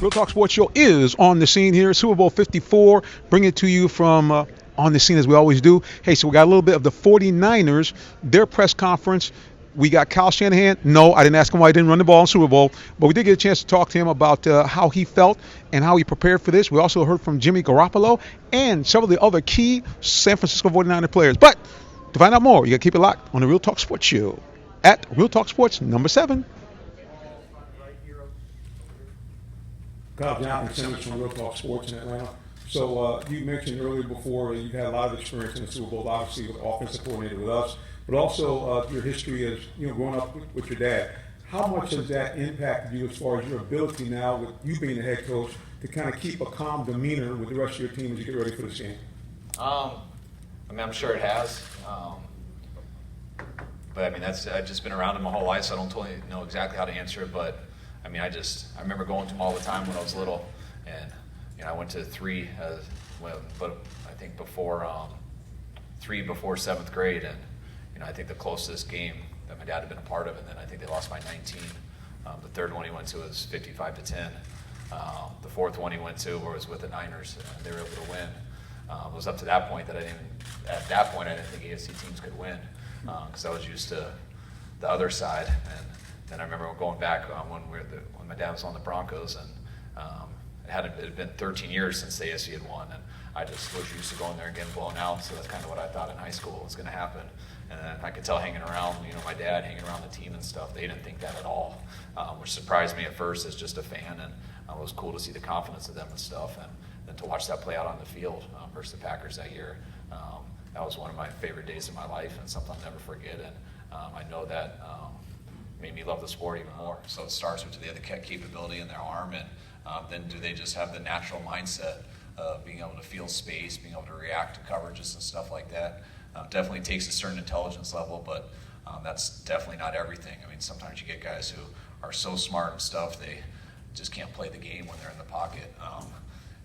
Real Talk Sports Show is on the scene here. Super Bowl 54. Bring it to you from on the scene as we always do. Hey, so we got a little bit of the 49ers, their press conference. We got Kyle Shanahan. No, I didn't ask him why he didn't run the ball in Super Bowl, but we did get a chance to talk to him about how he felt and how he prepared for this. We also heard from Jimmy Garoppolo and several of the other key San Francisco 49er players. But to find out more, you got to keep it locked on the Real Talk Sports Show at Real Talk Sports number 7. Kyle Johnson, Simmons from Real Talk Sports in Atlanta. So you mentioned earlier before you've had a lot of experience in the Super Bowl, obviously with offensive coordinator with us, but also your history as growing up with your dad. How much has that impacted you as far as your ability now, with you being the head coach, to kind of keep a calm demeanor with the rest of your team as you get ready for this game? I'm sure it has. But I've just been around him my whole life, so I don't totally know exactly how to answer it. But I remember going to him all the time when I was little, and I went to three, but I think before 7th grade, and I think the closest game that my dad had been a part of, and then I think they lost by 19. The third one he went to was 55-10. The fourth one he went to was with the Niners, and they were able to win. It was up to that point that I didn't think AFC teams could win, because I was used to the other side. And then I remember going back when my dad was on the Broncos, and it had been 13 years since the AFC had won, and I just was used to going there and getting blown out. So that's kind of what I thought in high school was going to happen. And then I could tell hanging around, my dad hanging around the team and stuff, they didn't think that at all, which surprised me at first as just a fan. And it was cool to see the confidence of them and stuff, and then to watch that play out on the field versus the Packers that year. That was one of my favorite days of my life, and something I'll never forget. And I know that made me love the sport even more. So it starts with, do they have the capability in their arm, and then do they just have the natural mindset of being able to feel space, being able to react to coverages and stuff like that. Definitely takes a certain intelligence level, but that's definitely not everything. Sometimes you get guys who are so smart and stuff, they just can't play the game when they're in the pocket.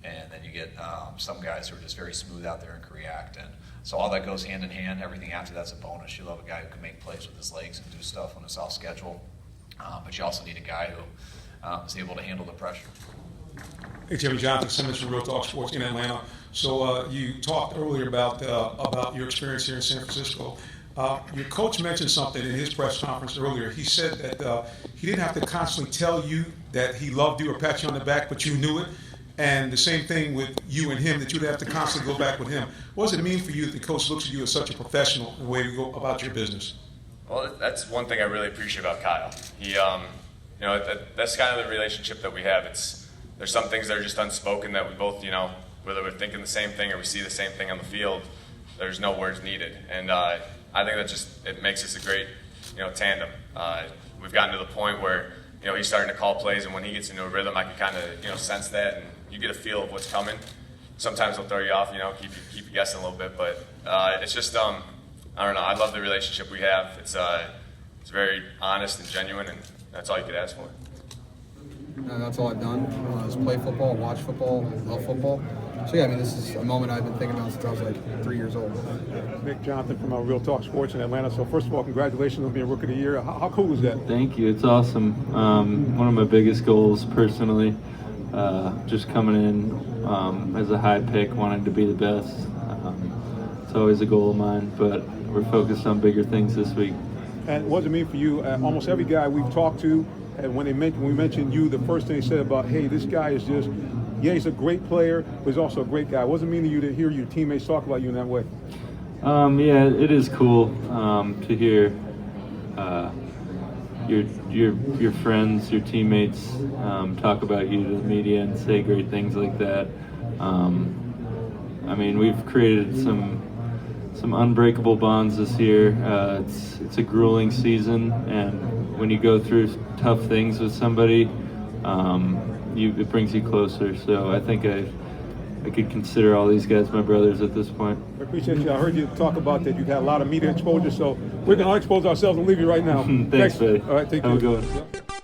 And then you get some guys who are just very smooth out there and can react. And so all that goes hand in hand. Everything after that's a bonus. You love a guy who can make plays with his legs and do stuff when it's off schedule. But you also need a guy who is able to handle the pressure. Hey, Jimmy Johnson, Simmons from Real Talk Sports in Atlanta. So you talked earlier about your experience here in San Francisco. Your coach mentioned something in his press conference earlier. He said that he didn't have to constantly tell you that he loved you or pat you on the back, but you knew it. And the same thing with you and him, that you'd have to constantly go back with him. What does it mean for you that the coach looks at you as such a professional in the way you go about your business? Well, that's one thing I really appreciate about Kyle. He, that's kind of the relationship that we have. There's some things that are just unspoken that we both, whether we're thinking the same thing or we see the same thing on the field, there's no words needed. And I think that it makes us a great, tandem. We've gotten to the point where, he's starting to call plays, and when he gets into a rhythm, I can kind of, sense that, and you get a feel of what's coming. Sometimes he'll throw you off, keep you guessing a little bit, but it's just, I don't know. I love the relationship we have. It's very honest and genuine, and that's all you could ask for. That's all I've done is play football, watch football, love football. So yeah, this is a moment I've been thinking about since I was like 3 years old. Nick Johnson from Real Talk Sports in Atlanta. So first of all, congratulations on being Rookie of the Year. How cool is that? Thank you. It's awesome. One of my biggest goals personally, just coming in as a high pick, wanting to be the best. It's always a goal of mine, but we're focused on bigger things this week. And what does it mean for you? Almost every guy we've talked to, and when we mentioned you, the first thing they said about, hey, this guy is just, he's a great player, but he's also a great guy. What does it mean to you to hear your teammates talk about you in that way? Yeah, it is cool to hear your friends, your teammates talk about you to the media and say great things like that. We've created some unbreakable bonds this year. It's a grueling season, and when you go through tough things with somebody, it brings you closer. So I think I could consider all these guys my brothers at this point. I appreciate you. I heard you talk about that. You've had a lot of media exposure, so we're going to expose ourselves and leave you right now. Thanks, buddy. All right, take care. Have a good one.